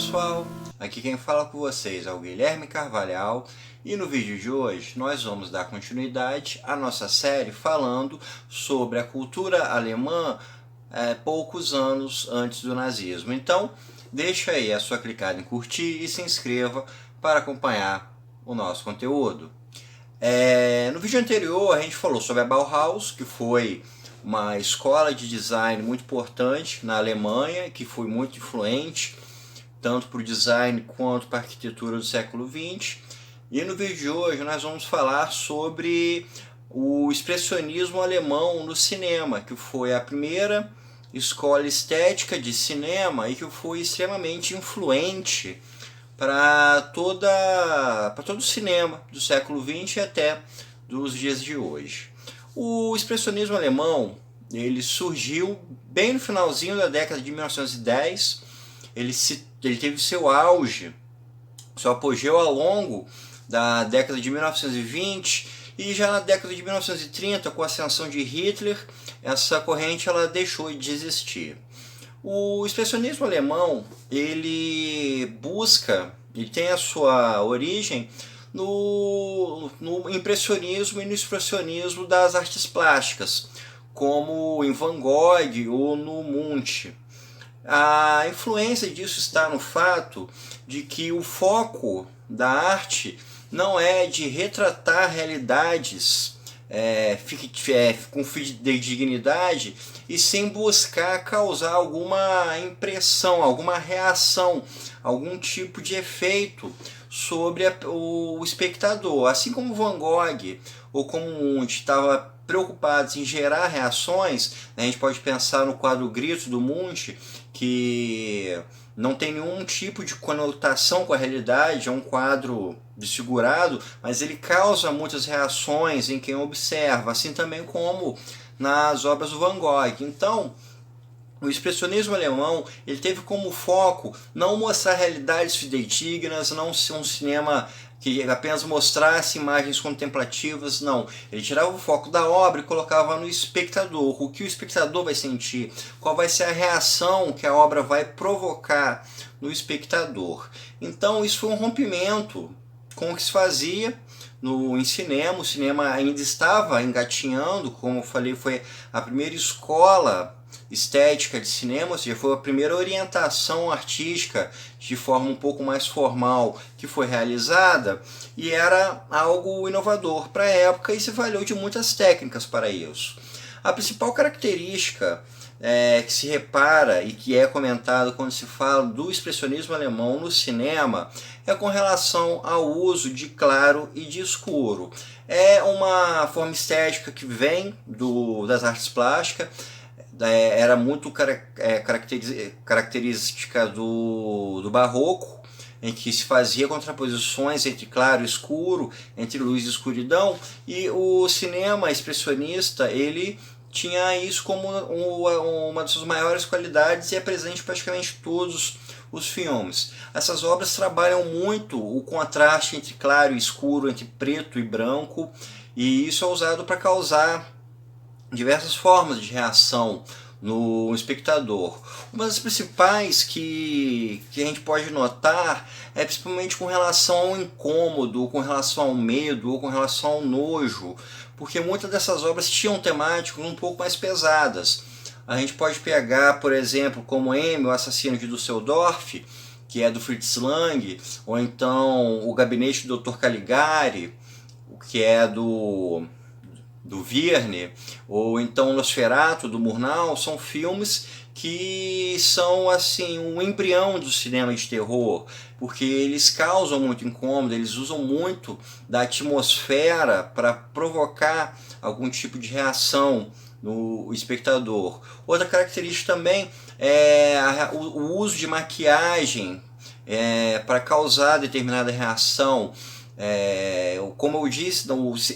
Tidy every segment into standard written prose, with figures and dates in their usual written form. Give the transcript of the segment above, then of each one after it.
pessoal, aqui quem fala com vocês é o Guilherme Carvalhal e no vídeo de hoje nós vamos dar continuidade à nossa série falando sobre a cultura alemã poucos anos antes do nazismo. Então deixa aí a sua clicada em curtir e se inscreva para acompanhar o nosso conteúdo. No vídeo anterior a gente falou sobre a Bauhaus, que foi uma escola de design muito importante na Alemanha, que foi muito influente tanto para o design quanto para a arquitetura do século XX. E no vídeo de hoje nós vamos falar sobre o expressionismo alemão no cinema, que foi a primeira escola estética de cinema e que foi extremamente influente para todo o cinema do século XX e até dos dias de hoje. O expressionismo alemão ele surgiu bem no finalzinho da década de 1910. Ele teve seu auge, seu apogeu ao longo da década de 1920 e já na década de 1930, com a ascensão de Hitler, essa corrente ela deixou de existir. O expressionismo alemão ele tem a sua origem no impressionismo e no expressionismo das artes plásticas, como em Van Gogh ou no Munch. A influência disso está no fato de que o foco da arte não é de retratar realidades com fidedignidade, e sim buscar causar alguma impressão, alguma reação, algum tipo de efeito sobre o espectador. Assim como Van Gogh ou como Munch estava preocupados em gerar reações, a gente pode pensar no quadro Grito do Munch, que não tem nenhum tipo de conotação com a realidade, é um quadro desfigurado, mas ele causa muitas reações em quem observa, assim também como nas obras do Van Gogh. Então, o expressionismo alemão ele teve como foco não mostrar realidades fidedignas, não ser um cinema que apenas mostrasse imagens contemplativas, não. Ele tirava o foco da obra e colocava no espectador, o que o espectador vai sentir, qual vai ser a reação que a obra vai provocar no espectador. Então isso foi um rompimento com o que se fazia em cinema. O cinema ainda estava engatinhando, como eu falei, foi a primeira escola estética de cinema, ou seja, foi a primeira orientação artística de forma um pouco mais formal que foi realizada, e era algo inovador para a época e se valeu de muitas técnicas para isso. A principal característica que se repara e que é comentado quando se fala do expressionismo alemão no cinema é com relação ao uso de claro e de escuro. É uma forma estética que vem das artes plásticas, era muito característica do barroco, em que se fazia contraposições entre claro e escuro, entre luz e escuridão, e o cinema expressionista ele tinha isso como uma das suas maiores qualidades e é presente em praticamente todos os filmes. Essas obras trabalham muito o contraste entre claro e escuro, entre preto e branco, e isso é usado para causar diversas formas de reação no espectador. Uma das principais que a gente pode notar é principalmente com relação ao incômodo, com relação ao medo, ou com relação ao nojo, porque muitas dessas obras tinham temáticas um pouco mais pesadas. A gente pode pegar, por exemplo, como M, o Assassino de Düsseldorf, que é do Fritz Lang, ou então O Gabinete do Dr. Caligari, que é do Verne, ou então Nosferatu, do Murnau. São filmes que são assim um embrião do cinema de terror, porque eles causam muito incômodo, eles usam muito da atmosfera para provocar algum tipo de reação no espectador. Outra característica também é o uso de maquiagem para causar determinada reação. Como eu disse,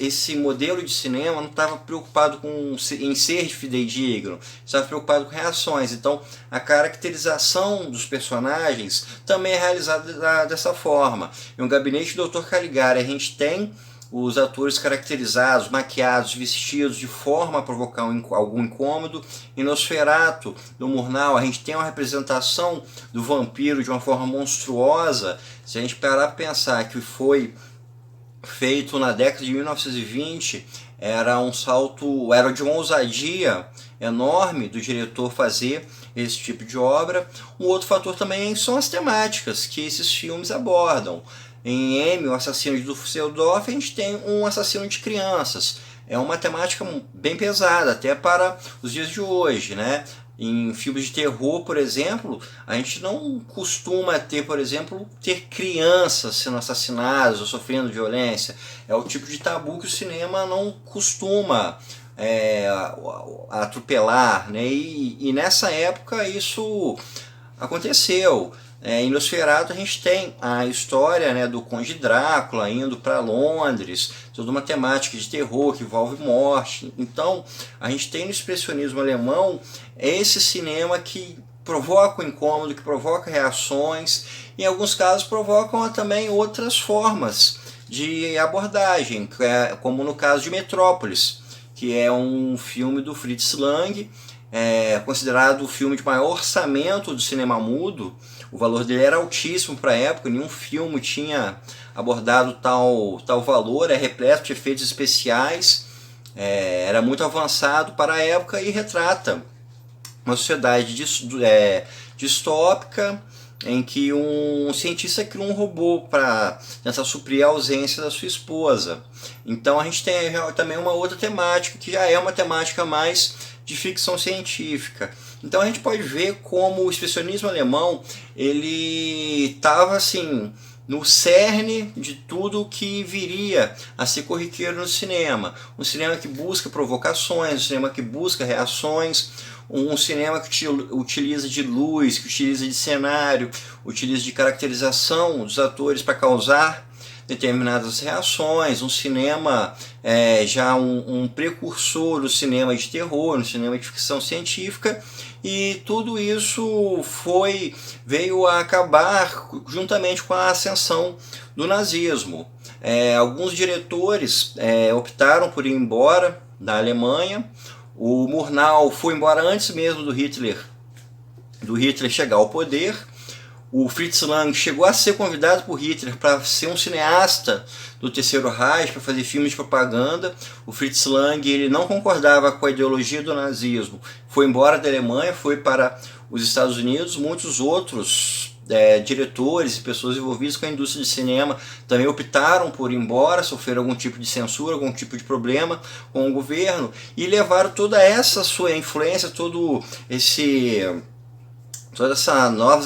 esse modelo de cinema não estava preocupado em ser fidedigno, estava preocupado com reações. Então a caracterização dos personagens também é realizada dessa forma. Em O Gabinete do Dr. Caligari a gente tem os atores caracterizados, maquiados, vestidos de forma a provocar algum incômodo. Em Nosferatu, do Murnau, a gente tem uma representação do vampiro de uma forma monstruosa. Se a gente parar para pensar que foi feito na década de 1920, era um salto, era de uma ousadia enorme do diretor fazer esse tipo de obra. Um outro fator também são as temáticas que esses filmes abordam. Em M, o assassino de Düsseldorf, a gente tem um assassino de crianças. É uma temática bem pesada, até para os dias de hoje, né? Em filmes de terror, por exemplo, a gente não costuma ter, por exemplo, ter crianças sendo assassinadas ou sofrendo violência. É o tipo de tabu que o cinema não costuma atropelar, né? E nessa época isso aconteceu. Em Nosferatu a gente tem a história, né, do Conde Drácula indo para Londres, toda uma temática de terror que envolve morte. Então a gente tem no expressionismo alemão esse cinema que provoca o incômodo, que provoca reações, e em alguns casos provocam também outras formas de abordagem, como no caso de Metrópolis, que é um filme do Fritz Lang, considerado o filme de maior orçamento do cinema mudo. O valor dele era altíssimo para a época, nenhum filme tinha abordado tal valor, é repleto de efeitos especiais, era muito avançado para a época e retrata uma sociedade distópica em que um cientista criou um robô para tentar suprir a ausência da sua esposa. Então a gente tem também uma outra temática, que já é uma temática mais de ficção científica. Então a gente pode ver como o expressionismo alemão ele estava assim no cerne de tudo que viria a ser corriqueiro no cinema. Um cinema que busca provocações, um cinema que busca reações, um cinema que utiliza de luz, que utiliza de cenário, utiliza de caracterização dos atores para causar determinadas reações, um cinema já um precursor do cinema de terror, no cinema de ficção científica, e tudo isso veio a acabar juntamente com a ascensão do nazismo. Alguns diretores optaram por ir embora da Alemanha. O Murnau foi embora antes mesmo do Hitler chegar ao poder. O Fritz Lang chegou a ser convidado por Hitler para ser um cineasta do Terceiro Reich, para fazer filmes de propaganda. O Fritz Lang ele não concordava com a ideologia do nazismo, foi embora da Alemanha, foi para os Estados Unidos. Muitos outros diretores e pessoas envolvidas com a indústria de cinema também optaram por ir embora, sofreram algum tipo de censura, algum tipo de problema com o governo, e levaram toda essa sua influência, todas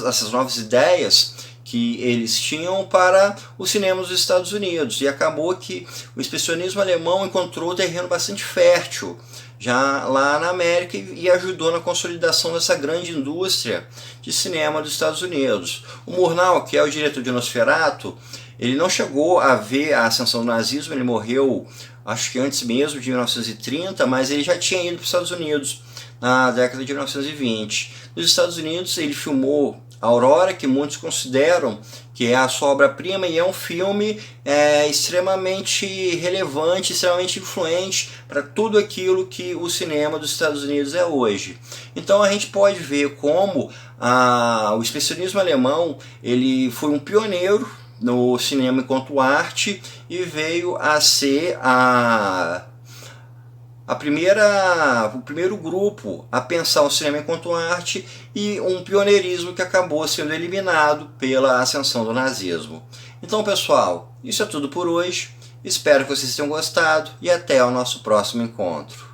essas novas ideias que eles tinham para o cinema dos Estados Unidos. E acabou que o expressionismo alemão encontrou um terreno bastante fértil já lá na América e ajudou na consolidação dessa grande indústria de cinema dos Estados Unidos. O Murnau, que é o diretor de Nosferatu, ele não chegou a ver a ascensão do nazismo, ele morreu acho que antes mesmo de 1930, mas ele já tinha ido para os Estados Unidos na década de 1920. Nos Estados Unidos ele filmou Aurora, que muitos consideram que é a sua obra-prima, e é um filme extremamente relevante, extremamente influente para tudo aquilo que o cinema dos Estados Unidos é hoje. Então a gente pode ver como o expressionismo alemão ele foi um pioneiro no cinema enquanto arte e veio a ser o primeiro grupo a pensar o cinema enquanto arte, e um pioneirismo que acabou sendo eliminado pela ascensão do nazismo. Então, pessoal, isso é tudo por hoje. Espero que vocês tenham gostado e até o nosso próximo encontro.